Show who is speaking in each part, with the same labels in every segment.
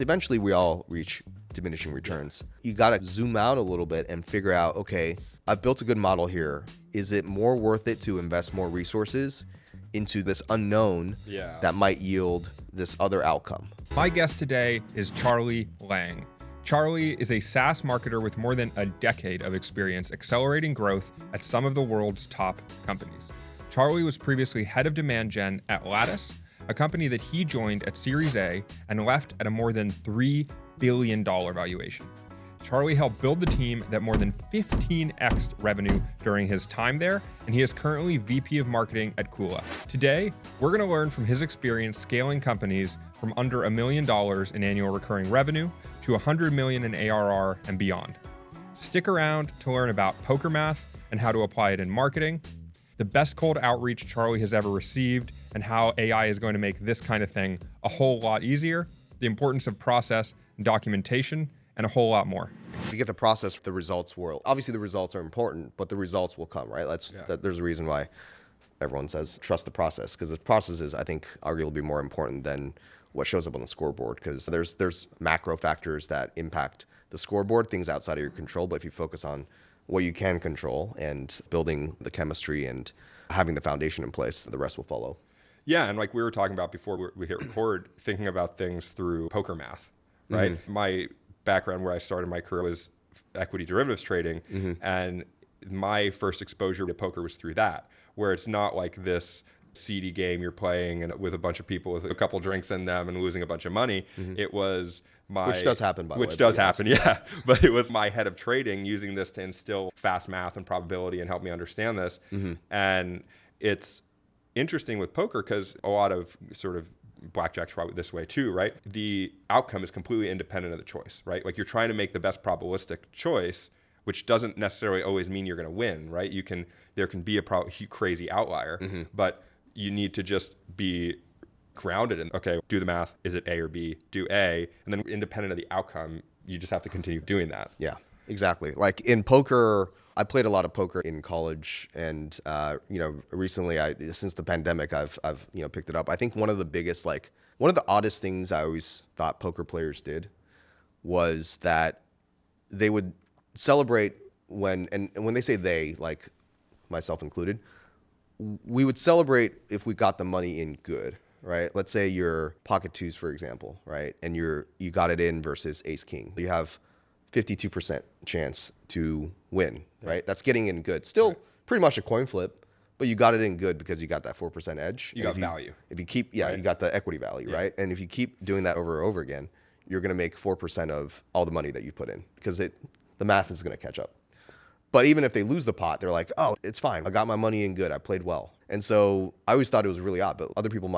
Speaker 1: Eventually, we all reach diminishing returns. You got to zoom out a little bit and figure out, okay, I've built a good model here. Is it more worth it to invest more resources into this unknown that might yield this other outcome?
Speaker 2: My guest today is Charlie Liang. Charlie is a SaaS marketer with more than a decade of experience accelerating growth at some of the world's top companies. Charlie was previously head of demand gen at Lattice, a company that he joined at Series A and left at a more than $3 billion valuation. Charlie helped build the team that more than 15x'd revenue during his time there, and he is currently VP of Marketing at Kula. Today, we're going to learn from his experience scaling companies from under $1 million in annual recurring revenue to $100 million in ARR and beyond. Stick around to learn about poker math and how to apply it in marketing, the best cold outreach Charlie has ever received, and how AI is going to make this kind of thing a whole lot easier, the importance of process and documentation, and a whole lot more.
Speaker 1: If you get the process, the results will. Obviously, the results are important, but the results will come, right? There's a reason why everyone says trust the process, because the process is, I think, arguably more important than what shows up on the scoreboard, because there's macro factors that impact the scoreboard, things outside of your control. But if you focus on what you can control and building the chemistry and having the foundation in place, the rest will follow.
Speaker 3: Yeah, and like we were talking about before we hit record, thinking about things through poker math, right? Mm-hmm. My background where I started my career was equity derivatives trading, and my first exposure to poker was through that, where it's not like this seedy game you're playing and with a bunch of people with a couple drinks in them and losing a bunch of money. It was
Speaker 1: which does happen, by the way.
Speaker 3: Which does happen, yeah. But it was my head of trading using this to instill fast math and probability and help me understand this. And it's interesting with poker because a lot of sort of blackjack's probably this way too, right? The outcome is completely independent of the choice, right? Like you're trying to make the best probabilistic choice, which doesn't necessarily always mean you're going to win, right? There can be a crazy outlier, but you need to just be grounded in, okay, do the math. Is it A or B? Do A. And then independent of the outcome, you just have to continue doing that.
Speaker 1: Yeah, exactly. Like in poker, I played a lot of poker in college, and recently, since the pandemic, I've picked it up. I think one of the oddest things I always thought poker players did was that they would celebrate when they say they, like myself included, we would celebrate if we got the money in good, right? Let's say you're pocket twos, for example, right? And you got it in versus ace king. You have 52% chance to win, right? That's getting in good. Still pretty much a coin flip, but you got it in good because you got that 4% edge.
Speaker 3: You got value.
Speaker 1: If you keep, you got the equity value, right? And if you keep doing that over and over again, you're going to make 4% of all the money that you put in because the math is going to catch up. But even if they lose the pot, they're like, oh, it's fine. I got my money in good. I played well. And so I always thought it was really odd, but other people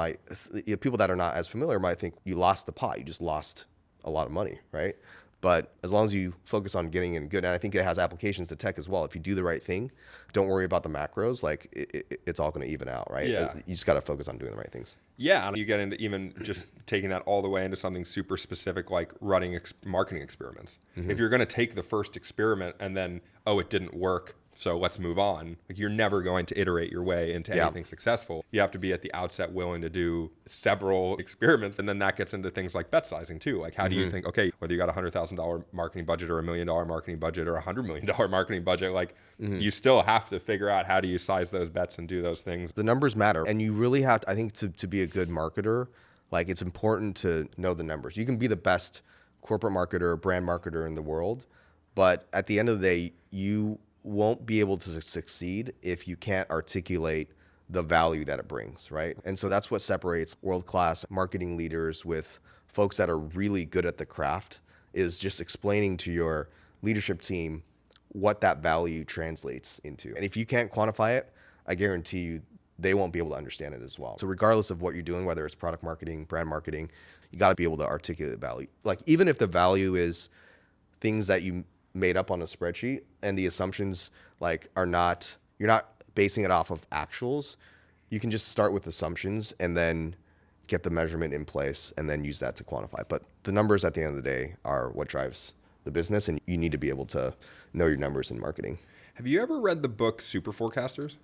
Speaker 1: people that are not as familiar might think you lost the pot. You just lost a lot of money, right? But as long as you focus on getting in good, and I think it has applications to tech as well. If you do the right thing, don't worry about the macros. Like it's all going to even out, right?
Speaker 3: Yeah.
Speaker 1: You just got to focus on doing the right things.
Speaker 3: Yeah, and you get into even just taking that all the way into something super specific like running marketing experiments. If you're going to take the first experiment and then, oh, it didn't work, so let's move on. Like you're never going to iterate your way into anything successful. You have to be at the outset willing to do several experiments. And then that gets into things like bet sizing too. Like how do you think, okay, whether you got a $100,000 marketing budget or $1 million marketing budget or $100 million marketing budget, like you still have to figure out how do you size those bets and do those things.
Speaker 1: The numbers matter. And you really have to, I think to be a good marketer, like it's important to know the numbers. You can be the best corporate marketer, brand marketer in the world, but at the end of the day, you won't be able to succeed if you can't articulate the value that it brings, right? And so that's what separates world-class marketing leaders with folks that are really good at the craft, is just explaining to your leadership team what that value translates into. And if you can't quantify it, I guarantee you they won't be able to understand it as well. So regardless of what you're doing, whether it's product marketing, brand marketing, you got to be able to articulate the value. Like even if the value is things that you made up on a spreadsheet and the assumptions you're not basing it off of actuals, you can just start with assumptions and then get the measurement in place and then use that to quantify. But the numbers at the end of the day are what drives the business, and you need to be able to know your numbers in marketing.
Speaker 3: Have you ever read the book Super Forecasters?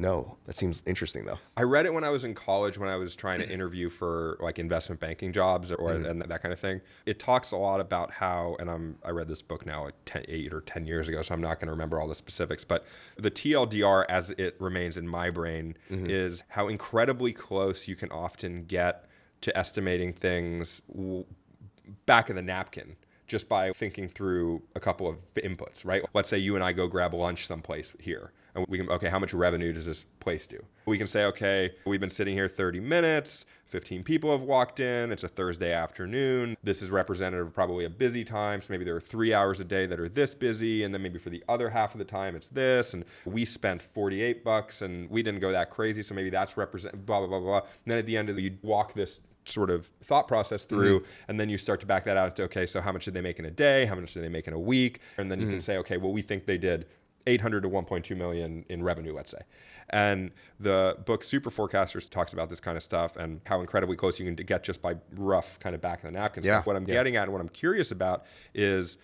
Speaker 1: No, that seems interesting though.
Speaker 3: I read it when I was in college, when I was trying to interview for like investment banking jobs or and that kind of thing. It talks a lot about how, and I read this book now like 8 or 10 years ago, so I'm not going to remember all the specifics, but the TLDR as it remains in my brain is how incredibly close you can often get to estimating things back of the napkin just by thinking through a couple of inputs, right? Let's say you and I go grab lunch someplace here. And we can, okay, how much revenue does this place do? We can say, okay, we've been sitting here 30 minutes, 15 people have walked in, it's a Thursday afternoon. This is representative of probably a busy time. So maybe there are 3 hours a day that are this busy. And then maybe for the other half of the time, it's this. And we spent $48 and we didn't go that crazy. So maybe that's represent blah, blah, blah, blah. And then at the end of the, you walk this sort of thought process through, and then you start to back that out to, okay, so how much did they make in a day? How much did they make in a week? And then you can say, okay, well, we think they did 800 to 1.2 million in revenue, let's say. And the book Super Forecasters talks about this kind of stuff and how incredibly close you can get just by rough kind of back of the napkin stuff. What I'm getting at and what I'm curious about is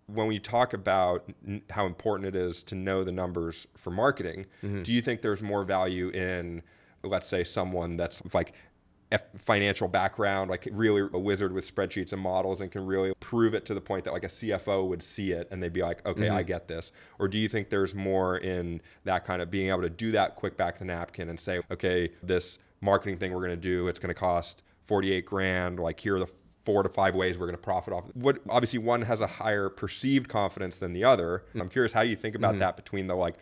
Speaker 3: when we talk about how important it is to know the numbers for marketing, do you think there's more value in, let's say, someone that's like financial background, like really a wizard with spreadsheets and models and can really prove it to the point that like a CFO would see it and they'd be like, okay, I get this? Or do you think there's more in that kind of being able to do that quick back of the napkin and say, okay, this marketing thing we're going to do, it's going to cost 48 grand. Like here are the 4 to 5 ways we're going to profit off. What obviously one has a higher perceived confidence than the other. I'm curious how you think about that between the like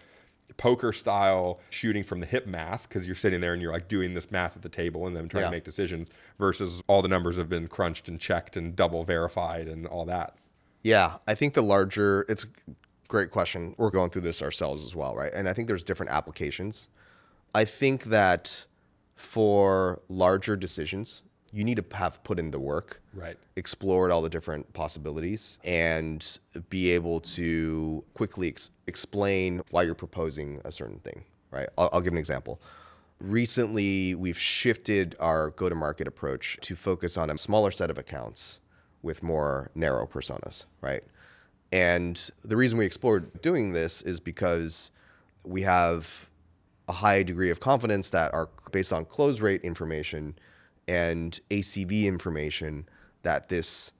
Speaker 3: poker style shooting from the hip math, because you're sitting there and you're like doing this math at the table and then trying to make decisions, versus all the numbers have been crunched and checked and double verified and all that.
Speaker 1: Yeah, I think it's a great question. We're going through this ourselves as well, right? And I think there's different applications. I think that for larger decisions, you need to have put in the work,
Speaker 3: right?
Speaker 1: Explored all the different possibilities and be able to quickly explain why you're proposing a certain thing, right? I'll give an example. Recently, we've shifted our go-to-market approach to focus on a smaller set of accounts with more narrow personas, right? And the reason we explored doing this is because we have a high degree of confidence that are based on close rate information and ACV information that this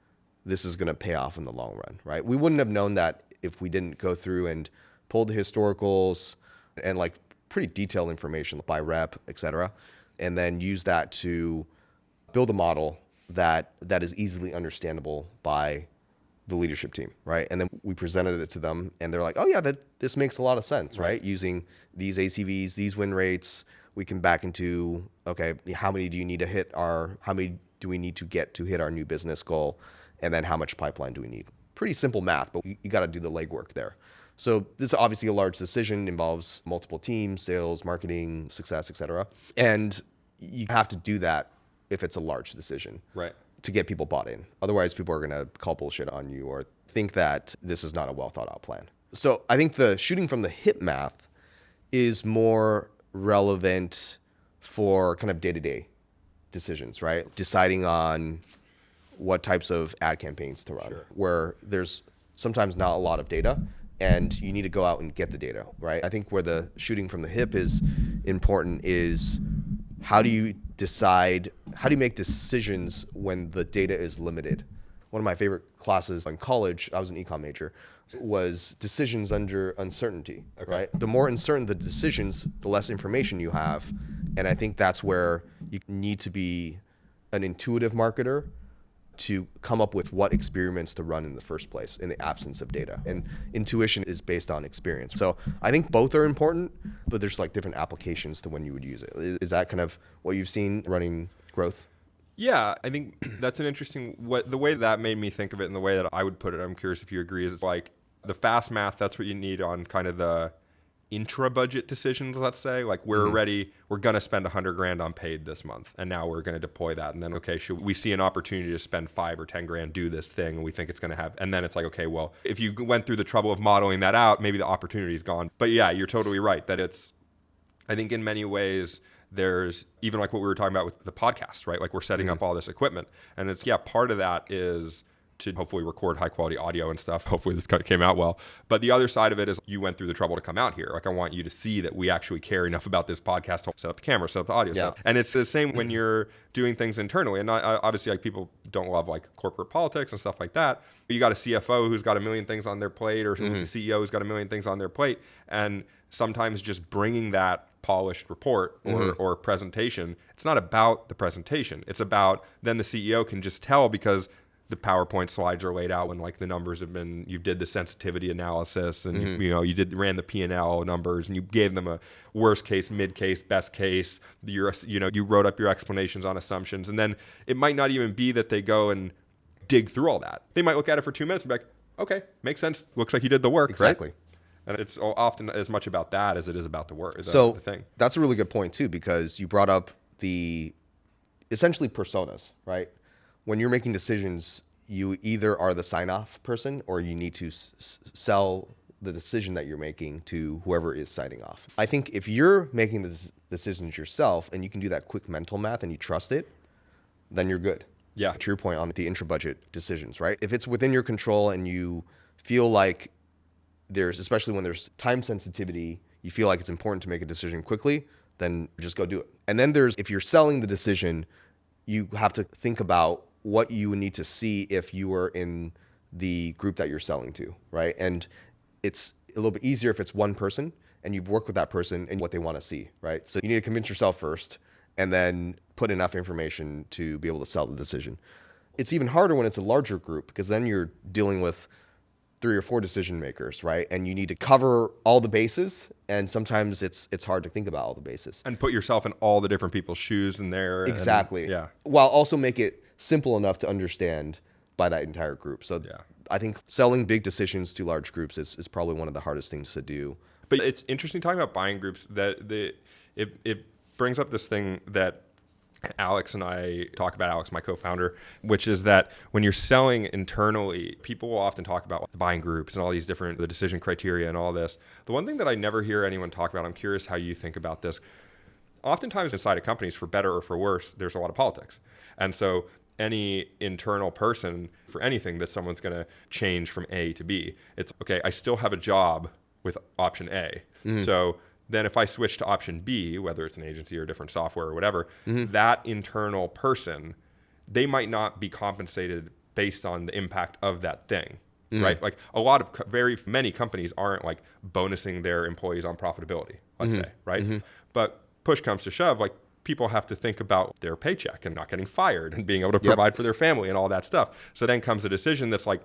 Speaker 1: is going to pay off in the long run, right? We wouldn't have known that if we didn't go through and pull the historicals and like pretty detailed information by rep, et cetera, and then use that to build a model that is easily understandable by the leadership team, right? And then we presented it to them and they're like, oh yeah, this makes a lot of sense, right? Using these ACVs, these win rates, we can back into, okay, how many do you need to hit how many do we need to get to hit our new business goal? And then how much pipeline do we need? Pretty simple math, but you got to do the legwork there. So this is obviously a large decision, involves multiple teams, sales, marketing, success, et cetera. And you have to do that if it's a large decision,
Speaker 3: right,
Speaker 1: to get people bought in. Otherwise, people are going to call bullshit on you or think that this is not a well thought out plan. So I think the shooting from the hip math is more relevant for kind of day-to-day decisions, right? Deciding on what types of ad campaigns to run, where there's sometimes not a lot of data and you need to go out and get the data, right? I think where the shooting from the hip is important is how do you make decisions when the data is limited? One of my favorite classes in college, I was an econ major, was decisions under uncertainty, right? The more uncertain the decisions, the less information you have. And I think that's where you need to be an intuitive marketer to come up with what experiments to run in the first place in the absence of data. And intuition is based on experience. So I think both are important, but there's like different applications to when you would use it. Is that kind of what you've seen running growth?
Speaker 3: Yeah, I think that's an interesting, the way that made me think of it and the way that I would put it, I'm curious if you agree, is like the fast math, that's what you need on kind of the intra-budget decisions, let's say. Like we're going to spend 100 grand on paid this month, and now we're going to deploy that. And then, okay, should we see an opportunity to spend 5 or 10 grand, do this thing, and we think it's going to have, and then it's like, okay, well, if you went through the trouble of modeling that out, maybe the opportunity is gone. But yeah, you're totally right that it's, I think in many ways, there's even like what we were talking about with the podcast, right? Like we're setting up all this equipment, and it's, part of that is to hopefully record high quality audio and stuff. Hopefully this came out well. But the other side of it is you went through the trouble to come out here. Like I want you to see that we actually care enough about this podcast to set up the camera, set up the audio.
Speaker 1: Yeah.
Speaker 3: And it's the same when you're doing things internally. And obviously like people don't love like corporate politics and stuff like that. But you got a CFO who's got a million things on their plate, or a CEO who's got a million things on their plate. And sometimes just bringing that polished report or presentation, it's not about the presentation. It's about then the CEO can just tell because the PowerPoint slides are laid out when like the numbers have been, you did the sensitivity analysis and you ran the P&L numbers and you gave them a worst case, mid case, best case. You wrote up your explanations on assumptions, and then it might not even be that they go and dig through all that. They might look at it for 2 minutes and be like, okay, makes sense. Looks like you did the work.
Speaker 1: Exactly.
Speaker 3: Right? And it's often as much about that as it is about the work.
Speaker 1: So
Speaker 3: the thing.
Speaker 1: That's a really good point too, because you brought up the essentially personas, right? When you're making decisions, you either are the sign-off person or you need to sell the decision that you're making to whoever is signing off. I think if you're making the decisions yourself and you can do that quick mental math and you trust it, then you're good.
Speaker 3: Yeah.
Speaker 1: To your point on the intra-budget decisions, right? If it's within your control and you feel like especially when there's time sensitivity, you feel like it's important to make a decision quickly, then just go do it. And then if you're selling the decision, you have to think about what you would need to see if you were in the group that you're selling to, right? And it's a little bit easier if it's one person and you've worked with that person and what they want to see, right? So you need to convince yourself first and then put enough information to be able to sell the decision. It's even harder when it's a larger group because then you're dealing with 3 or 4 decision makers, right? And you need to cover all the bases, and sometimes it's hard to think about all the bases.
Speaker 3: And put yourself in all the different people's shoes in there.
Speaker 1: Exactly.
Speaker 3: Yeah.
Speaker 1: While also make it simple enough to understand by that entire group. So I think selling big decisions to large groups is probably one of the hardest things to do.
Speaker 3: But it's interesting talking about buying groups that it brings up this thing that Alex and I talk about, Alex, my co-founder, which is that when you're selling internally, people will often talk about the buying groups and all these different, the decision criteria and all this. The one thing that I never hear anyone talk about, I'm curious how you think about this. Oftentimes inside of companies, for better or for worse, there's a lot of politics. And so any internal person for anything that someone's going to change from A to B, it's okay, I still have a job with option A. So then if I switch to option B, whether it's an agency or different software or whatever, that internal person, they might not be compensated based on the impact of that thing, right? Like a lot of very many companies aren't like bonusing their employees on profitability, let's say, right? But push comes to shove, like people have to think about their paycheck and not getting fired and being able to provide for their family and all that stuff. So then comes the decision that's like,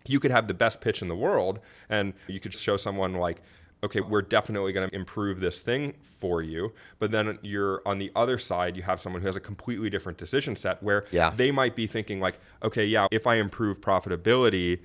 Speaker 3: you could have the best pitch in the world and you could show someone like, okay, we're definitely going to improve this thing for you. But then you're on the other side, you have someone who has a completely different decision set where they might be thinking like, okay, yeah, if I improve profitability,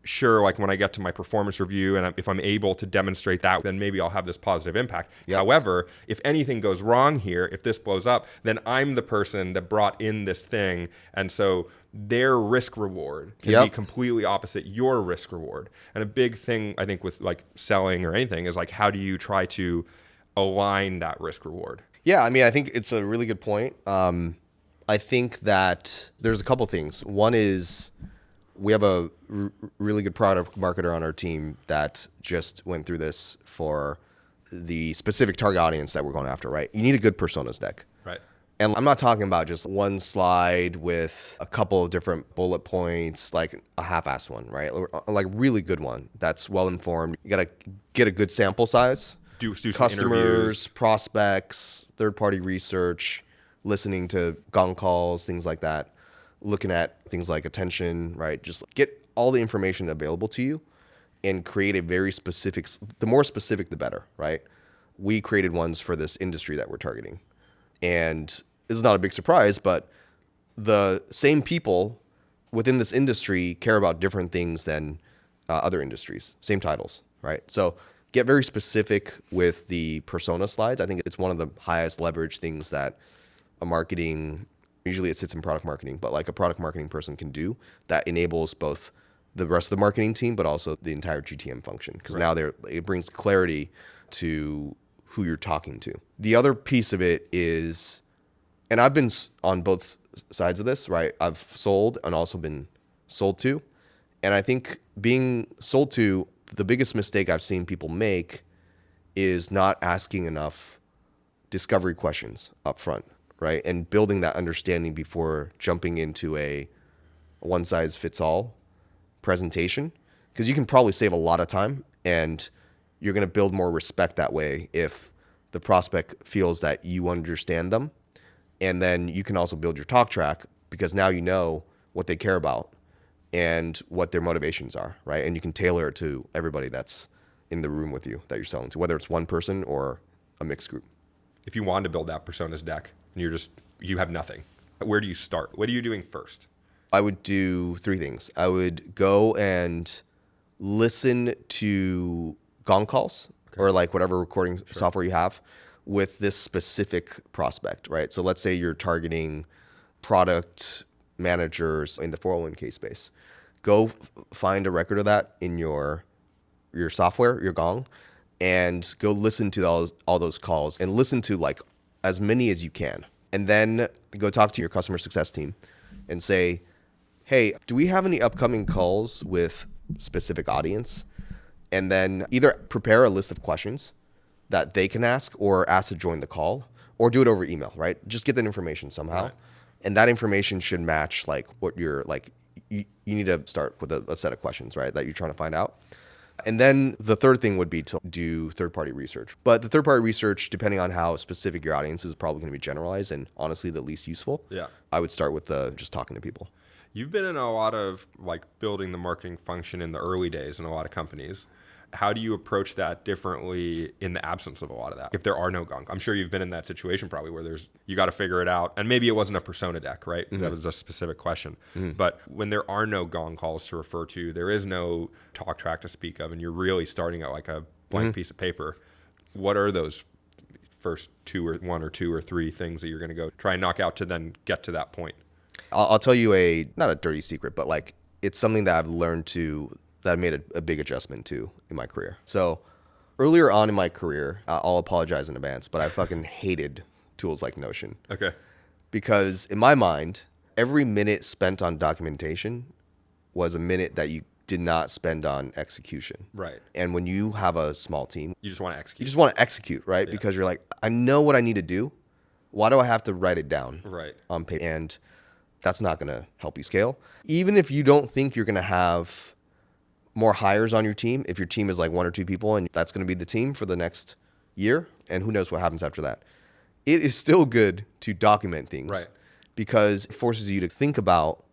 Speaker 3: sure, like when I get to my performance review and if I'm able to demonstrate that, then maybe I'll have this positive impact. However, if anything goes wrong here, if this blows up, then I'm the person that brought in this thing. And so their risk reward can be completely opposite your risk reward. And a big thing, I think, with like selling or anything is like, how do you try to align that risk reward?
Speaker 1: Yeah, I mean, I think it's a really good point. I think that there's a couple things. One is we have a really good product marketer on our team that just went through this for the specific target audience that we're going after, right? You need a good personas deck.
Speaker 3: Right.
Speaker 1: And I'm not talking about just one slide with a couple of different bullet points, like a half-assed one, right? Like really good one that's well-informed. You got to get a good sample size.
Speaker 3: Do some
Speaker 1: customers,
Speaker 3: interviews.
Speaker 1: Prospects, third-party research, listening to gong calls, things like that. Looking at things like attention, right? Just get all the information available to you and create a very specific, the more specific, the better, right? We created ones for this industry that we're targeting. And this is not a big surprise, but the same people within this industry care about different things than other industries, same titles, right? So get very specific with the persona slides. I think it's one of the highest leverage things that a marketing, usually it sits in product marketing, but like a product marketing person can do that enables both the rest of the marketing team, but also the entire GTM function. Because now it brings clarity to who you're talking to. The other piece of it is, and I've been on both sides of this, right? I've sold and also been sold to. And I think being sold to, the biggest mistake I've seen people make is not asking enough discovery questions up front, right? And building that understanding before jumping into a one-size-fits-all presentation. Because you can probably save a lot of time, and you're going to build more respect that way if the prospect feels that you understand them. And then you can also build your talk track, because now you know what they care about and what their motivations are, right? And you can tailor it to everybody that's in the room with you that you're selling to, whether it's one person or a mixed group.
Speaker 3: If you wanted to build that personas deck and you have nothing, where do you start? What are you doing first?
Speaker 1: I would do 3 things. I would go and listen to gong calls or like whatever recording software you have with this specific prospect, right? So let's say you're targeting product managers in the 401k space. Go find a record of that in your software, your gong, and go listen to all those calls and listen to like as many as you can. And then go talk to your customer success team and say, hey, do we have any upcoming calls with specific audience? And then either prepare a list of questions that they can ask or ask to join the call, or do it over email, right? Just get that information somehow.
Speaker 3: Right.
Speaker 1: And that information should match like what you're like, you need to start with a set of questions, right? That you're trying to find out. And then the third thing would be to do third-party research. But the third-party research, depending on how specific your audience is probably going to be generalized and honestly the least useful.
Speaker 3: Yeah.
Speaker 1: I would start with just talking to people.
Speaker 3: You've been in a lot of like building the marketing function in the early days in a lot of companies. How do you approach that differently in the absence of a lot of that? If there are no gong, I'm sure you've been in that situation probably where you got to figure it out. And maybe it wasn't a persona deck, right? Mm-hmm. That was a specific question. Mm-hmm. But when there are no gong calls to refer to, there is no talk track to speak of, and you're really starting at like a blank mm-hmm. piece of paper. What are those first 1 or 2 or 3 things that you're going to go try and knock out to then get to that point?
Speaker 1: I'll tell you not a dirty secret, but like it's something that I've learned that I made a big adjustment to in my career. So earlier on in my career, I'll apologize in advance, but I fucking hated tools like Notion.
Speaker 3: Okay.
Speaker 1: Because in my mind, every minute spent on documentation was a minute that you did not spend on execution.
Speaker 3: Right.
Speaker 1: And when you have a small team,
Speaker 3: you just want to execute.
Speaker 1: You just want to execute, right? Yeah. Because you're like, I know what I need to do. Why do I have to write it down on paper? And that's not going to help you scale. Even if you don't think you're going to have more hires on your team, if your team is like 1 or 2 people and that's going to be the team for the next year, and who knows what happens after that, it is still good to document things.
Speaker 3: Right.
Speaker 1: Because it forces you to think about,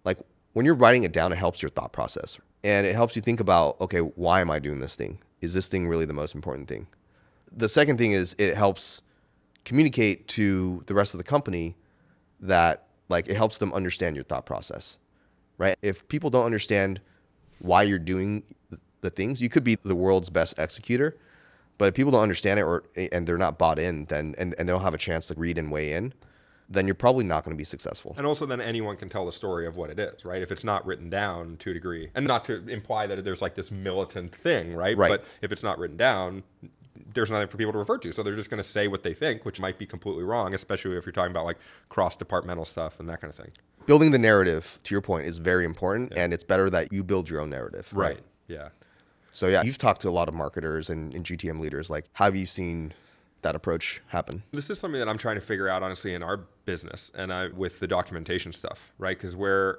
Speaker 1: like when you're writing it down, it helps your thought process. And it helps you think about, okay, why am I doing this thing? Is this thing really the most important thing? The second thing is it helps communicate to the rest of the company that like it helps them understand your thought process, right? If people don't understand why you're doing the things, you could be the world's best executor, but if people don't understand it and they're not bought in, then and they don't have a chance to read and weigh in, then you're probably not going to be successful.
Speaker 3: And also then anyone can tell the story of what it is, right? If it's not written down to a degree, and not to imply that there's like this militant thing, right? But if it's not written down, there's nothing for people to refer to. So they're just going to say what they think, which might be completely wrong, especially if you're talking about like cross-departmental stuff and that kind of thing.
Speaker 1: Building the narrative, to your point, is very important, and it's better that you build your own narrative.
Speaker 3: Right. Yeah.
Speaker 1: So yeah, you've talked to a lot of marketers and GTM leaders. Like, how have you seen that approach happen?
Speaker 3: This is something that I'm trying to figure out, honestly, in our business and with the documentation stuff, right? Because we're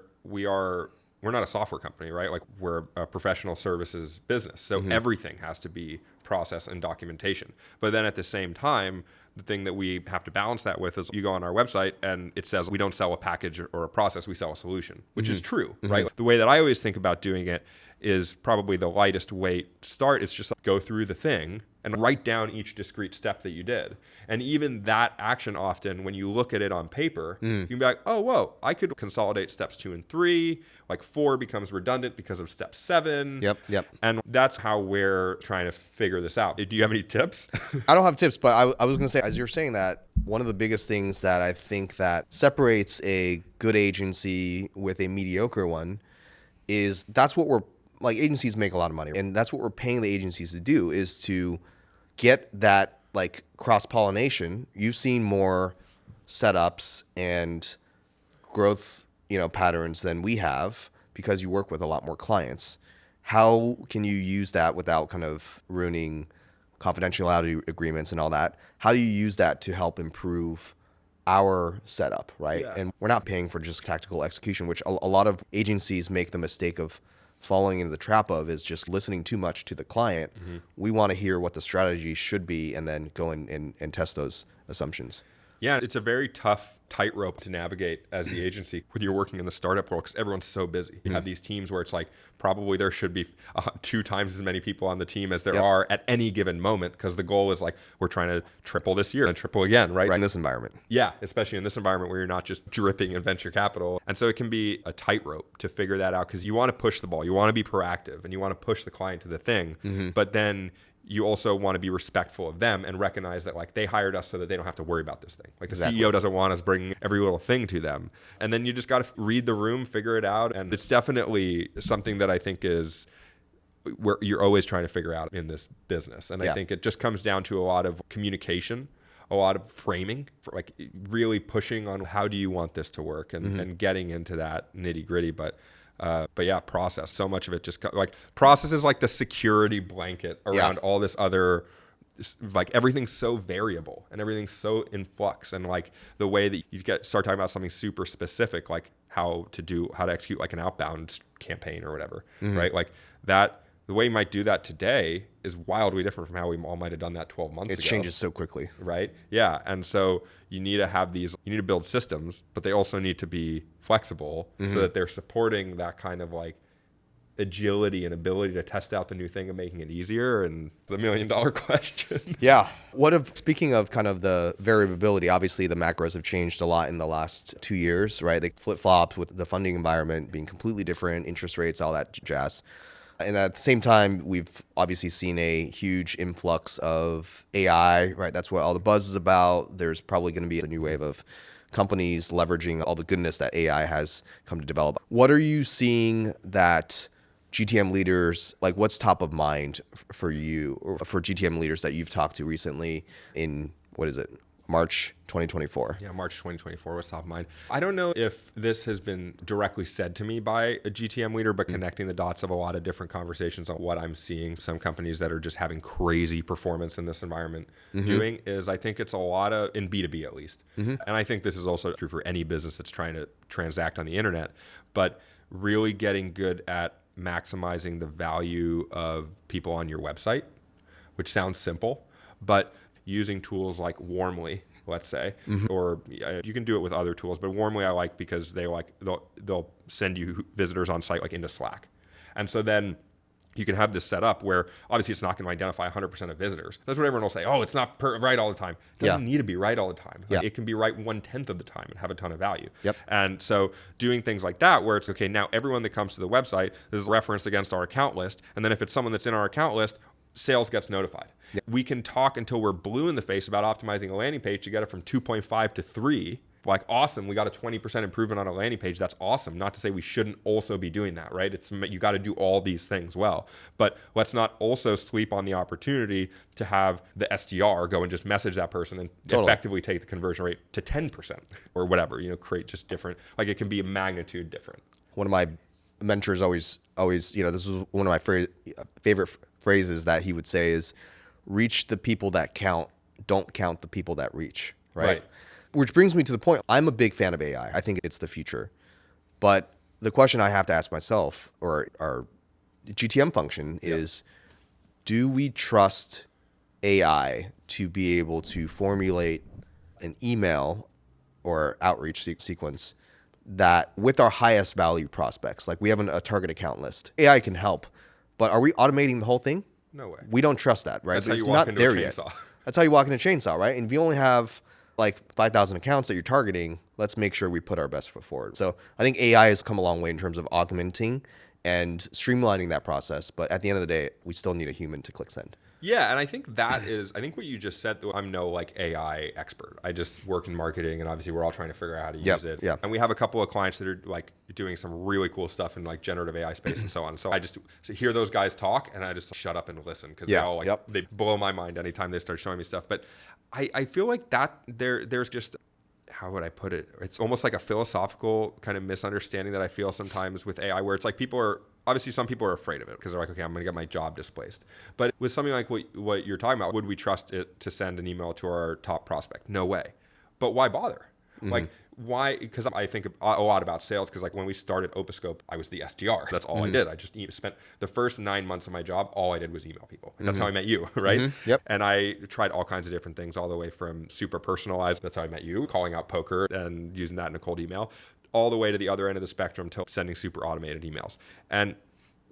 Speaker 3: not a software company, right? Like we're a professional services business. So everything has to be process and documentation. But then at the same time, the thing that we have to balance that with is you go on our website and it says we don't sell a package or a process, we sell a solution, which is true, right? The way that I always think about doing it is probably the lightest way to start. It's just go through the thing and write down each discrete step that you did. And even that action often, when you look at it on paper, you can be like, oh, whoa, I could consolidate steps 2 and 3. Like 4 becomes redundant because of step 7.
Speaker 1: Yep.
Speaker 3: And that's how we're trying to figure this out. Do you have any tips?
Speaker 1: I don't have tips, but I was going to say, as you're saying that, one of the biggest things that I think that separates a good agency with a mediocre one is that's what like agencies make a lot of money. And that's what we're paying the agencies to do, is to get that like cross-pollination. You've seen more setups and growth, patterns than we have because you work with a lot more clients, how can you use that without kind of ruining confidentiality agreements and all that? How do you use that to help improve our setup, right?
Speaker 3: Yeah.
Speaker 1: And we're not paying for just tactical execution, which a lot of agencies make the mistake of falling into the trap of, is just listening too much to the client. We want to hear what the strategy should be and then go and test those assumptions.
Speaker 3: Yeah, it's a very tough tightrope to navigate as the agency when you're working in the startup world, because everyone's so busy. You have these teams where it's like probably there should be 2 times as many people on the team as there are at any given moment, because the goal is like, we're trying to triple this year and triple again, right?
Speaker 1: In this environment.
Speaker 3: Yeah, especially in this environment where you're not just dripping in venture capital. And so it can be a tightrope to figure that out, because you want to push the ball, you want to be proactive, and you want to push the client to the thing. But then you also want to be respectful of them and recognize that like they hired us so that they don't have to worry about this thing. Like the CEO doesn't want us bringing every little thing to them. And then you just got to read the room, figure it out. And it's definitely something that I think is where you're always trying to figure out in this business. And I think it just comes down to a lot of communication, a lot of framing, for like really pushing on how do you want this to work, and getting into that nitty gritty. But yeah, process. So much of it just like process is like the security blanket around all this other, like everything's so variable and everything's so in flux. And like the way that you start talking about something super specific, like how to execute like an outbound campaign or whatever, right? Like that, the way you might do that today is wildly different from how we all might have done that 12 months ago.
Speaker 1: It changes so quickly.
Speaker 3: Right? Yeah. And so you need to build systems, but they also need to be flexible so that they're supporting that kind of like agility and ability to test out the new thing and making it easier. And the $1 million question.
Speaker 1: Yeah. Speaking of kind of the variability, obviously the macros have changed a lot in the last 2 years, right? They flip-flopped with the funding environment being completely different, interest rates, all that jazz. And at the same time, we've obviously seen a huge influx of AI, right? That's what all the buzz is about. There's probably going to be a new wave of companies leveraging all the goodness that AI has come to develop. What are you seeing that GTM leaders, like what's top of mind for you, or for GTM leaders that you've talked to recently in, March 2024?
Speaker 3: Yeah, March 2024 was top of mind. I don't know if this has been directly said to me by a GTM leader, but connecting the dots of a lot of different conversations on what I'm seeing some companies that are just having crazy performance in this environment doing is, I think it's a lot of, in B2B at least. And I think this is also true for any business that's trying to transact on the internet, but really getting good at maximizing the value of people on your website, which sounds simple, but using tools like Warmly, let's say, or you can do it with other tools, but Warmly I like because they'll send you visitors on site like into Slack. And so then you can have this set up where obviously it's not going to identify 100% of visitors. That's what everyone will say. Oh, it's not right all the time. It doesn't need to be right all the time. Like, it can be right 1/10 of the time and have a ton of value. And so doing things like that where it's, okay, now everyone that comes to the website is referenced against our account list. And then if it's someone that's in our account list, sales gets notified. We can talk until we're blue in the face about optimizing a landing page to get it from 2.5 to 3. Like, awesome, we got a 20% improvement on a landing page. That's awesome. Not to say we shouldn't also be doing that, right? You got to do all these things well. But let's not also sleep on the opportunity to have the SDR go and just message that person and effectively take the conversion rate to 10% or whatever, create just different, like it can be a magnitude different.
Speaker 1: One of my mentors always, this was one of my favorite phrases that he would say is, reach the people that count, don't count the people that reach, right? Which brings me to the point, I'm a big fan of AI. I think it's the future. But the question I have to ask myself, or our GTM function, is, do we trust AI to be able to formulate an email or outreach sequence that with our highest value prospects? Like, we have a target account list. AI can help, but are we automating the whole thing?
Speaker 3: No way.
Speaker 1: We don't trust that, right?
Speaker 3: That's how you walk into a chainsaw.
Speaker 1: That's how you walk into a chainsaw, right? And if you only have like 5,000 accounts that you're targeting, let's make sure we put our best foot forward. So I think AI has come a long way in terms of augmenting and streamlining that process. But at the end of the day, we still need a human to click send.
Speaker 3: Yeah, and I think I think what you just said, I'm no like AI expert. I just work in marketing, and obviously we're all trying to figure out how to use it. And we have a couple of clients that are like doing some really cool stuff in like generative AI space and so on. So I just hear those guys talk, and I just shut up and listen, because they all they blow my mind anytime they start showing me stuff. But I feel like that there's just how would I put it? It's almost like a philosophical kind of misunderstanding that I feel sometimes with AI, where it's like obviously some people are afraid of it because they're like, okay, I'm going to get my job displaced. But with something like what you're talking about, would we trust it to send an email to our top prospect? No way. But why bother? Like, why? Because I think a lot about sales, because like when we started Opiscope, I was the SDR. That's all I did. I just spent the first 9 months of my job, all I did was email people. That's how I met you, right?
Speaker 1: Yep.
Speaker 3: And I tried all kinds of different things, all the way from super personalized, that's how I met you, calling out poker and using that in a cold email, all the way to the other end of the spectrum to sending super automated emails. And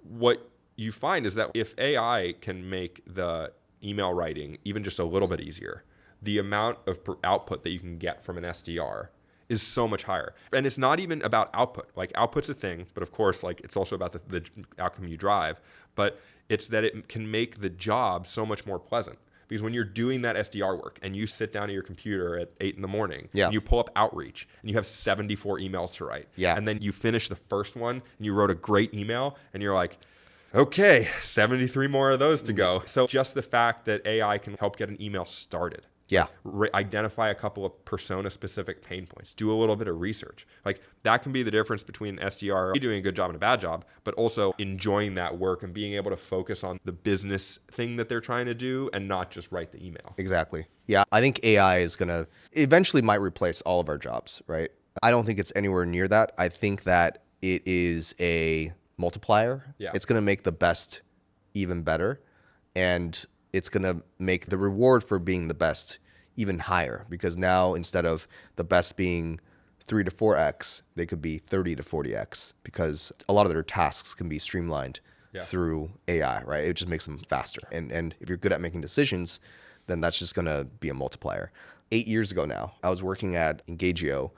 Speaker 3: what you find is that if AI can make the email writing even just a little bit easier, the amount of output that you can get from an SDR is so much higher. And it's not even about output. Like, output's a thing, but of course, like, it's also about the outcome you drive. But it's that it can make the job so much more pleasant. Because when you're doing that SDR work and you sit down at your computer at 8 a.m, and you pull up Outreach and you have 74 emails to write, and then you finish the first one and you wrote a great email and you're like, okay, 73 more of those to go. So just the fact that AI can help get an email started, identify a couple of persona-specific pain points, do a little bit of research. Like, that can be the difference between an SDR doing a good job and a bad job, but also enjoying that work and being able to focus on the business thing that they're trying to do and not just write the email.
Speaker 1: Exactly. Yeah, I think AI is going to eventually might replace all of our jobs, right? I don't think it's anywhere near that. I think that it is a multiplier.
Speaker 3: Yeah.
Speaker 1: It's going to make the best even better, and it's going to make the reward for being the best even higher, because now instead of the best being 3 to 4x, they could be 30 to 40x, because a lot of their tasks can be streamlined through AI, right? It just makes them faster. And if you're good at making decisions, then that's just going to be a multiplier. 8 years ago now, I was working at Engagio,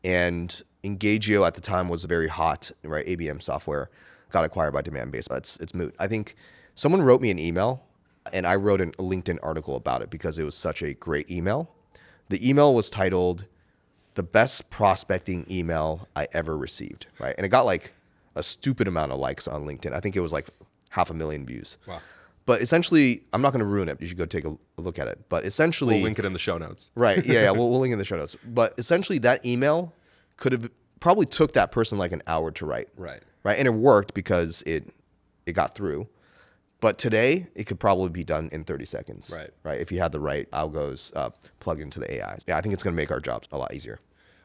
Speaker 1: and Engagio at the time was very hot, right? ABM software got acquired by Demandbase, but it's moot. I think someone wrote me an email, and I wrote a LinkedIn article about it because it was such a great email. The email was titled "The Best Prospecting Email I Ever Received," right? And it got like a stupid amount of likes on LinkedIn. I think it was like 500,000 views.
Speaker 3: Wow.
Speaker 1: But essentially, I'm not going to ruin it. You should go take a look at it. But essentially,
Speaker 3: We'll link it in the show notes.
Speaker 1: Right. Yeah. We'll link in the show notes. But essentially, that email could have probably took that person like an hour to write.
Speaker 3: Right.
Speaker 1: And it worked because it got through. But today, it could probably be done in 30 seconds. Right. If you had the right algos plugged into the AIs. Yeah, I think it's going to make our jobs a lot easier.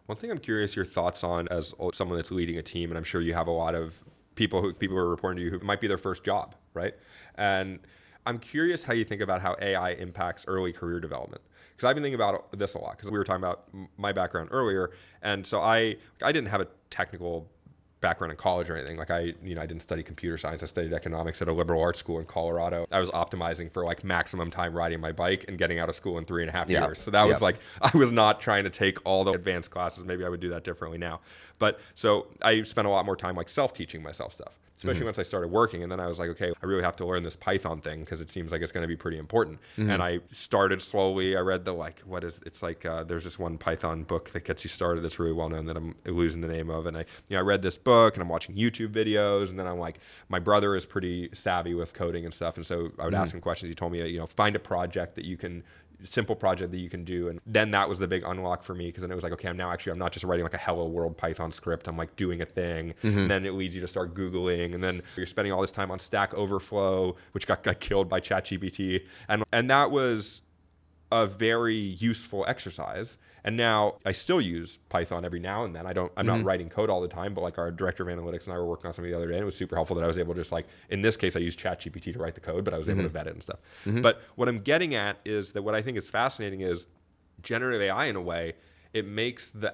Speaker 3: One thing I'm curious your thoughts on, as someone that's leading a team, and I'm sure you have a lot of people who are reporting to you who might be their first job, right? And I'm curious how you think about how AI impacts early career development. Because I've been thinking about this a lot, because we were talking about my background earlier. And so I didn't have a technical background in college or anything. Like, I didn't study computer science. I studied economics at a liberal arts school in Colorado. I was optimizing for like maximum time riding my bike and getting out of school in 3.5 years. So that was like, I was not trying to take all the advanced classes. Maybe I would do that differently now. But so I spent a lot more time like self-teaching myself stuff, especially once I started working. And then I was like, okay, I really have to learn this Python thing because it seems like it's going to be pretty important. And I started slowly. I read there's this one Python book that gets you started that's really well known that I'm losing the name of. And I read this book and I'm watching YouTube videos. And then I'm like, my brother is pretty savvy with coding and stuff. And so I would ask him questions. He told me, find a project that you can simple project that you can do. And then that was the big unlock for me, because then it was like, okay, I'm not just writing like a hello world Python script. I'm like doing a thing. And then it leads you to start Googling. And then you're spending all this time on Stack Overflow, which got killed by ChatGPT. And that was a very useful exercise. And now I still use Python every now and then. I'm not writing code all the time, but like our director of analytics and I were working on something the other day, and it was super helpful that I was able to just like, in this case, I used ChatGPT to write the code, but I was able to vet it and stuff. But what I'm getting at is that what I think is fascinating is generative AI, in a way, it makes the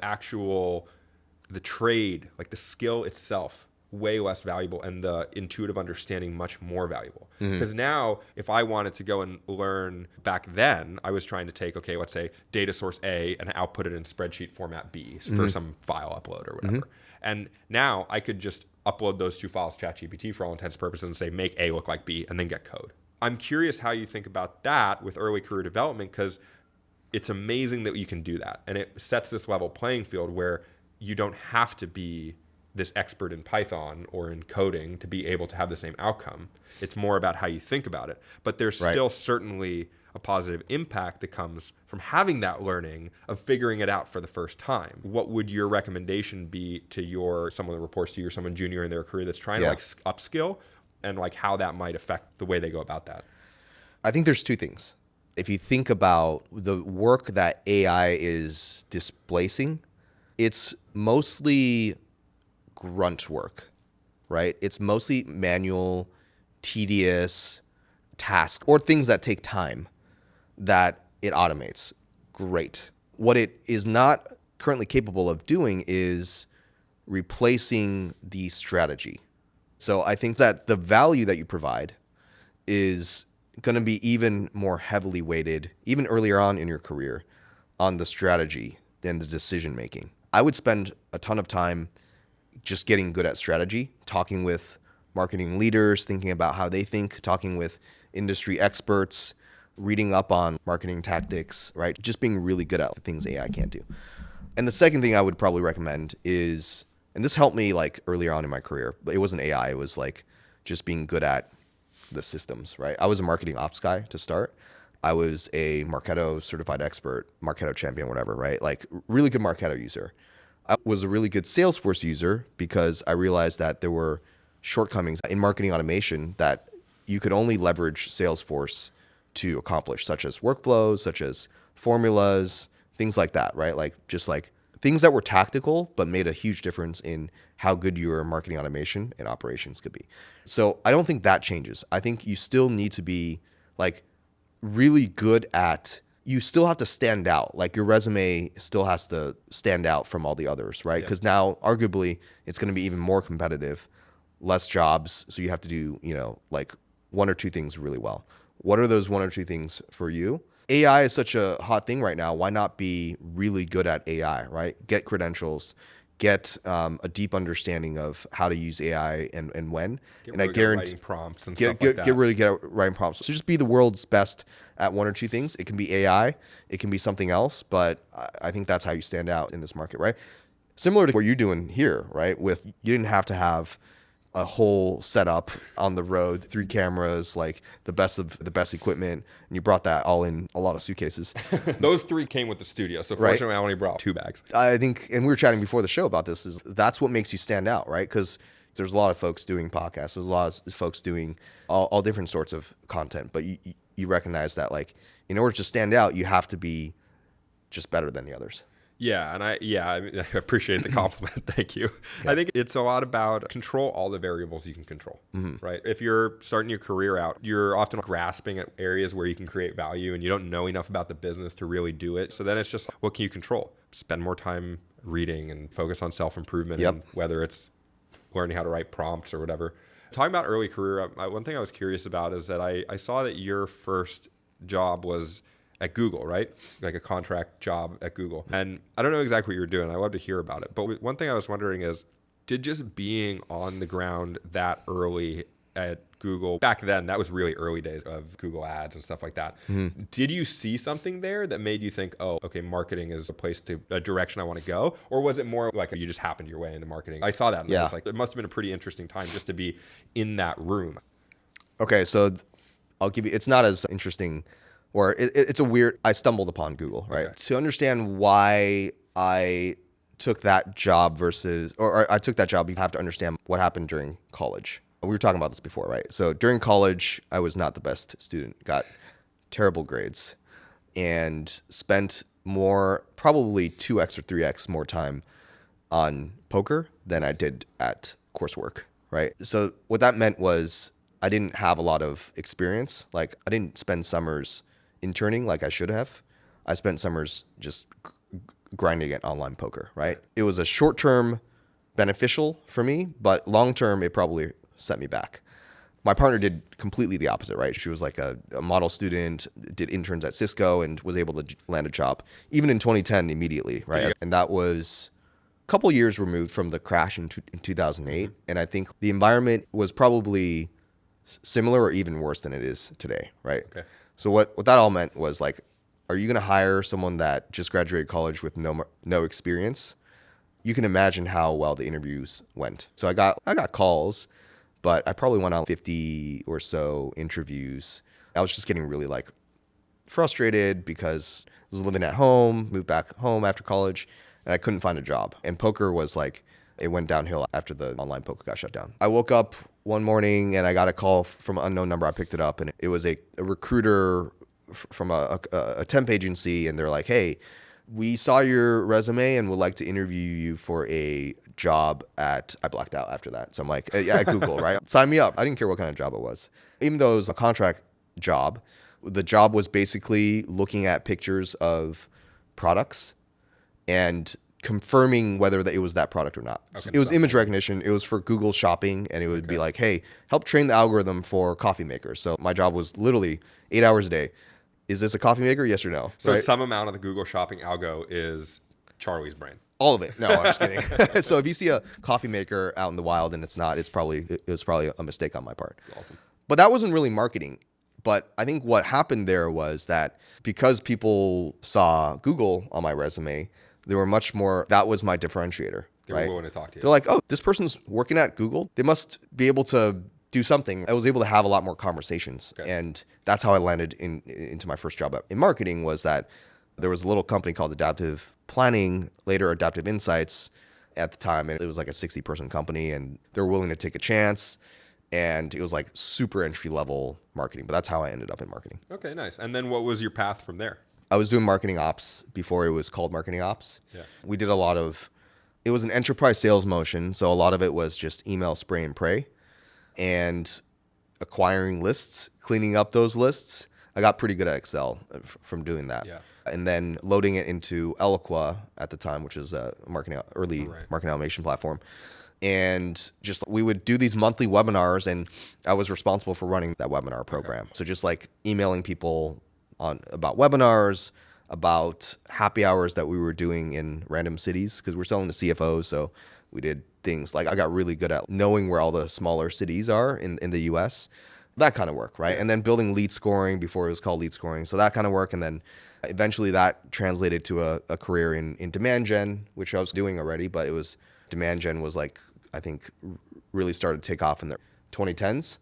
Speaker 3: trade, like the skill itself, way less valuable, and the intuitive understanding much more valuable. Because now, if I wanted to go and learn, back then, I was trying to take, okay, let's say data source A and output it in spreadsheet format B for some file upload or whatever. And now I could just upload those two files to ChatGPT for all intents and purposes and say, make A look like B, and then get code. I'm curious how you think about that with early career development, because it's amazing that you can do that. And it sets this level playing field where you don't have to be this expert in Python or in coding to be able to have the same outcome. It's more about how you think about it. But there's still certainly a positive impact that comes from having that learning of figuring it out for the first time. What would your recommendation be to someone that reports to you or someone junior in their career that's trying to like upskill, and like how that might affect the way they go about that?
Speaker 1: I think there's two things. If you think about the work that AI is displacing, it's mostly grunt work, right? It's mostly manual, tedious tasks or things that take time that it automates. Great. What it is not currently capable of doing is replacing the strategy. So I think that the value that you provide is going to be even more heavily weighted, even earlier on in your career, on the strategy than the decision making. I would spend a ton of time just getting good at strategy, talking with marketing leaders, thinking about how they think, talking with industry experts, reading up on marketing tactics, right? Just being really good at things AI can't do. And the second thing I would probably recommend is, and this helped me like earlier on in my career, but it wasn't AI, it was like just being good at the systems, right? I was a marketing ops guy to start. I was a Marketo certified expert, Marketo champion, whatever, right? Like really good Marketo user. I was a really good Salesforce user because I realized that there were shortcomings in marketing automation that you could only leverage Salesforce to accomplish, such as workflows, such as formulas, things like that, right? Like just like things that were tactical, but made a huge difference in how good your marketing automation and operations could be. So I don't think that changes. I think you still need to be like really good at, you still have to stand out. Like your resume still has to stand out from all the others, right? Because now arguably it's going to be even more competitive, less jobs. So you have to do, like one or two things really well. What are those one or two things for you? AI is such a hot thing right now. Why not be really good at AI, right? Get credentials, get a deep understanding of how to use AI and when.
Speaker 3: Get
Speaker 1: and
Speaker 3: really
Speaker 1: I guarantee
Speaker 3: writing prompts and stuff like that.
Speaker 1: Get really good at writing prompts. So just be the world's best at one or two things. It can be AI, it can be something else, but I think that's how you stand out in this market, right? Similar to what you're doing here, right? With you didn't have to have a whole setup on the road, 3 cameras, like the best of the best equipment, and you brought that all in a lot of suitcases.
Speaker 3: Those 3 came with the studio, so
Speaker 1: Right.
Speaker 3: fortunately I only brought 2 bags.
Speaker 1: I think, and we were chatting before the show about this, is that's what makes you stand out, right? Because there's a lot of folks doing podcasts, there's a lot of folks doing all different sorts of content, but you recognize that like in order to stand out, you have to be just better than the others.
Speaker 3: Yeah, and I appreciate the compliment. Thank you. Yeah. I think it's a lot about control all the variables you can control, right? If you're starting your career out, you're often grasping at areas where you can create value and you don't know enough about the business to really do it. So then it's just, what can you control? Spend more time reading and focus on self-improvement, and whether it's learning how to write prompts or whatever. Talking about early career, one thing I was curious about is that I saw that your first job was at Google, right? Like a contract job at Google. And I don't know exactly what you were doing. I'd love to hear about it. But one thing I was wondering is, did just being on the ground that early at Google, back then, that was really early days of Google ads and stuff like that. Did you see something there that made you think, oh, okay, marketing is a direction I want to go? Or was it more like you just happened your way into marketing? I saw that and I was like, it must have been a pretty interesting time just to be in that room.
Speaker 1: Okay, so I'll give you, it's not as interesting, or it's a weird, I stumbled upon Google, right? Okay. To understand why I took that job I took that job, you have to understand what happened during college. We were talking about this before, right? So during college, I was not the best student, got terrible grades, and spent probably 2x or 3x more time on poker than I did at coursework, right? So what that meant was I didn't have a lot of experience. Like I didn't spend summers interning like I should have. I spent summers just grinding at online poker, right? It was a short-term beneficial for me, but long-term it probably set me back. My partner did completely the opposite, right? She was like a model student, did interns at Cisco, and was able to land a job, even in 2010 immediately, right? Yeah. And that was a couple years removed from the crash in 2008. And I think the environment was probably similar or even worse than it is today, right? Okay. So what that all meant was like, are you going to hire someone that just graduated college with no experience? You can imagine how well the interviews went. So I got calls, but I probably went on 50 or so interviews. I was just getting really like frustrated because I was living at home, moved back home after college, and I couldn't find a job. And poker was like, it went downhill after the online poker got shut down. I woke up one morning and I got a call from an unknown number. I picked it up and it was a recruiter from a temp agency, and they're like, hey, we saw your resume and would like to interview you for a job at, I blacked out after that. So I'm like, yeah, at Google, right? Sign me up. I didn't care what kind of job it was. Even though it was a contract job, the job was basically looking at pictures of products and confirming whether it was that product or not. Okay. It was image recognition. It was for Google Shopping, and it would be like, hey, help train the algorithm for coffee makers. So my job was literally 8 hours a day. Is this a coffee maker? Yes or no?
Speaker 3: So some amount of the Google Shopping algo is Charlie's brain.
Speaker 1: All of it. No, I'm just kidding. So if you see a coffee maker out in the wild and it's not, it was probably a mistake on my part.
Speaker 3: That's awesome.
Speaker 1: But that wasn't really marketing. But I think what happened there was that because people saw Google on my resume, they were much more, that was my differentiator.
Speaker 3: They were willing to talk to you.
Speaker 1: They're like, oh, this person's working at Google. They must be able to do something. I was able to have a lot more conversations. Okay. And that's how I landed into my first job in marketing, was that there was a little company called Adaptive Planning, later Adaptive Insights at the time. And it was like a 60-person company, and they were willing to take a chance. And it was like super entry level marketing. But that's how I ended up in marketing.
Speaker 3: Okay, nice. And then what was your path from there?
Speaker 1: I was doing marketing ops before it was called marketing ops. Yeah. We did a lot of, it was an enterprise sales motion. So a lot of it was just email spray and pray and acquiring lists, cleaning up those lists. I got pretty good at Excel from doing that. Yeah. And then loading it into Eloqua at the time, which is a early marketing automation platform. And just, we would do these monthly webinars, and I was responsible for running that webinar program. Okay. So just like emailing people about webinars, about happy hours that we were doing in random cities, because we're selling to CFOs. So we did things like, I got really good at knowing where all the smaller cities are in the US, that kind of work, right? And then building lead scoring before it was called lead scoring. So that kind of work. And then eventually that translated to a career in demand gen, which I was doing already, but it was, demand gen was like, I think really started to take off in the 2010s.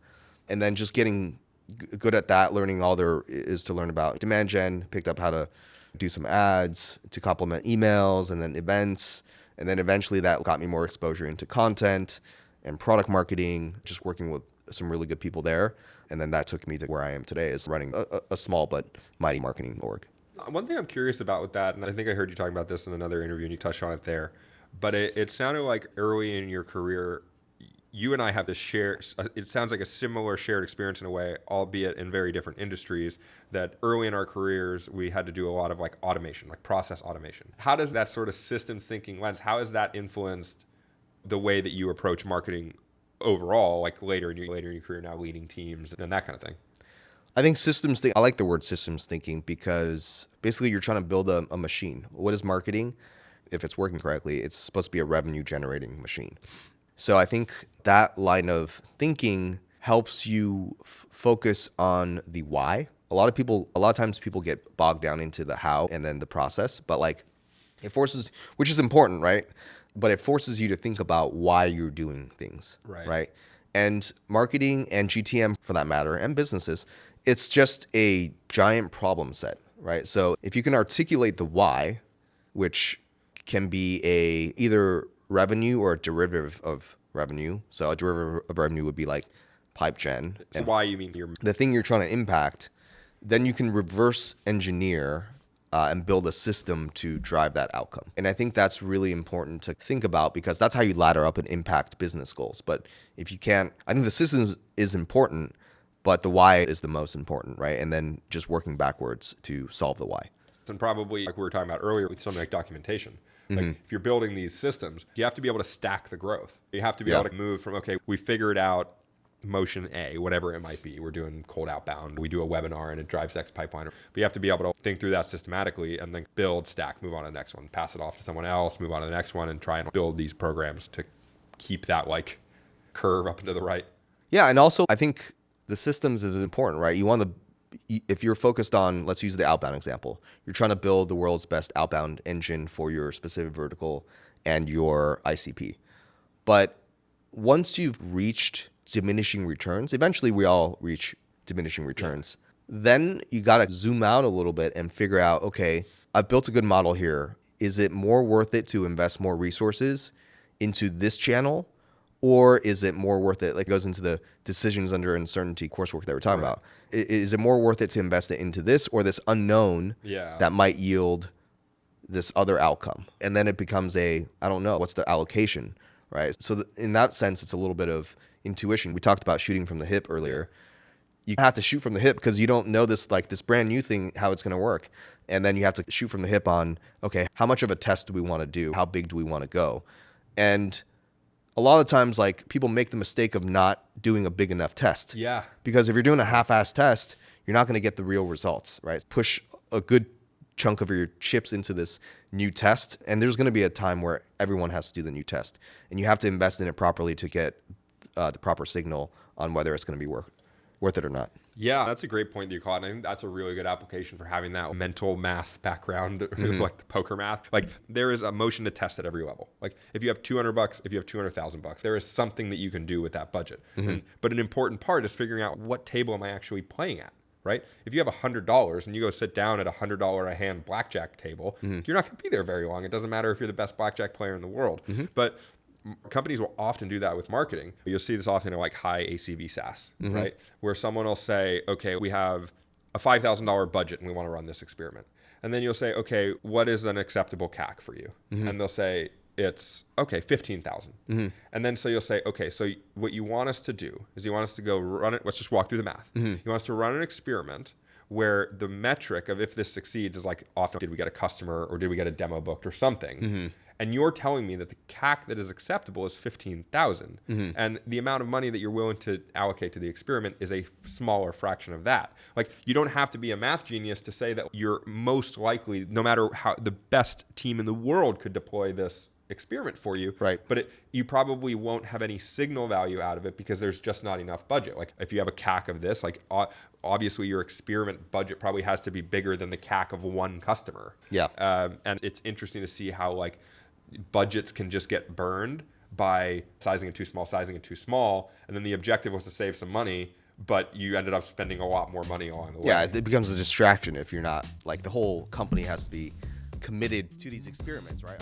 Speaker 1: And then just getting good at that, learning all there is to learn about demand gen, picked up how to do some ads to complement emails and then events. And then eventually that got me more exposure into content and product marketing, just working with some really good people there. And then that took me to where I am today, is running a small but mighty marketing org.
Speaker 3: One thing I'm curious about with that, and I think I heard you talking about this in another interview and you touched on it there, but it sounded like early in your career, you and I have this it sounds like a similar shared experience in a way, albeit in very different industries, that early in our careers, we had to do a lot of like automation, like process automation. How does that sort of systems thinking lens, how has that influenced the way that you approach marketing overall, like later in your career now, leading teams and that kind of thing?
Speaker 1: I think I like the word systems thinking, because basically you're trying to build a machine. What is marketing? If it's working correctly, it's supposed to be a revenue generating machine. So I think that line of thinking helps you focus on the why. A lot of times people get bogged down into the how and then the process, but like it forces, which is important, right? But it forces you to think about why you're doing things, right? And marketing and GTM for that matter, and businesses, it's just a giant problem set, right? So if you can articulate the why, which can be either revenue or a derivative of revenue. So a derivative of revenue would be like pipe gen.
Speaker 3: So why you mean
Speaker 1: the thing you're trying to impact, then you can reverse engineer and build a system to drive that outcome. And I think that's really important to think about, because that's how you ladder up and impact business goals. But if you can't, I think the system is important, but the why is the most important, right? And then just working backwards to solve the why.
Speaker 3: And probably like we were talking about earlier with something like documentation. Like if you're building these systems, you have to be able to stack the growth. You have to be able to move from, okay, we figured out motion A, whatever it might be. We're doing cold outbound. We do a webinar and it drives X pipeline. But you have to be able to think through that systematically and then build, stack, move on to the next one, pass it off to someone else, move on to the next one, and try and build these programs to keep that like curve up and to the right.
Speaker 1: Yeah. And also I think the systems is important, right? You want to, if you're focused on, let's use the outbound example, you're trying to build the world's best outbound engine for your specific vertical and your ICP. But once you've reached diminishing returns, eventually we all reach diminishing returns. Then you got to zoom out a little bit and figure out, okay, I've built a good model here. Is it more worth it to invest more resources into this channel? Or is it more worth it, like it goes into the decisions under uncertainty coursework that we're talking about. Is it more worth it to invest it into this or this unknown that might yield this other outcome? And then it becomes I don't know, what's the allocation, right? So in that sense, it's a little bit of intuition. We talked about shooting from the hip earlier. You have to shoot from the hip because you don't know this brand new thing, how it's going to work. And then you have to shoot from the hip on, okay, how much of a test do we want to do? How big do we want to go? And a lot of times, like, people make the mistake of not doing a big enough test.
Speaker 3: Yeah.
Speaker 1: Because if you're doing a half-assed test, you're not going to get the real results, right? Push a good chunk of your chips into this new test, and there's going to be a time where everyone has to do the new test. And you have to invest in it properly to get the proper signal on whether it's going to be worth it or not.
Speaker 3: Yeah, that's a great point that you caught. And I think that's a really good application for having that mental math background, like the poker math. Like, there is a motion to test at every level. Like, if you have $200, if you have $200,000, there is something that you can do with that budget. But an important part is figuring out, what table am I actually playing at, right? If you have $100 and you go sit down at a $100 a hand blackjack table, you're not going to be there very long. It doesn't matter if you're the best blackjack player in the world. But companies will often do that with marketing. You'll see this often in like high ACV SaaS, right? Where someone will say, okay, we have a $5,000 budget and we want to run this experiment. And then you'll say, okay, what is an acceptable CAC for you? And they'll say, it's, okay, 15,000. And then so you'll say, okay, so what you want us to do is you want us to go run it. Let's just walk through the math. You want us to run an experiment where the metric of if this succeeds is like, often, did we get a customer or did we get a demo booked or something? And you're telling me that the CAC that is acceptable is 15,000, and the amount of money that you're willing to allocate to the experiment is a smaller fraction of that. Like, you don't have to be a math genius to say that you're most likely, no matter how the best team in the world could deploy this experiment for you,
Speaker 1: right?
Speaker 3: But you probably won't have any signal value out of it because there's just not enough budget. Like, if you have a CAC of this, like, obviously your experiment budget probably has to be bigger than the CAC of one customer.
Speaker 1: Yeah.
Speaker 3: And it's interesting to see how, like, budgets can just get burned by sizing it too small, and then the objective was to save some money, but you ended up spending a lot more money along the way.
Speaker 1: Yeah, it becomes a distraction if you're not, like, the whole company has to be committed to these experiments, right?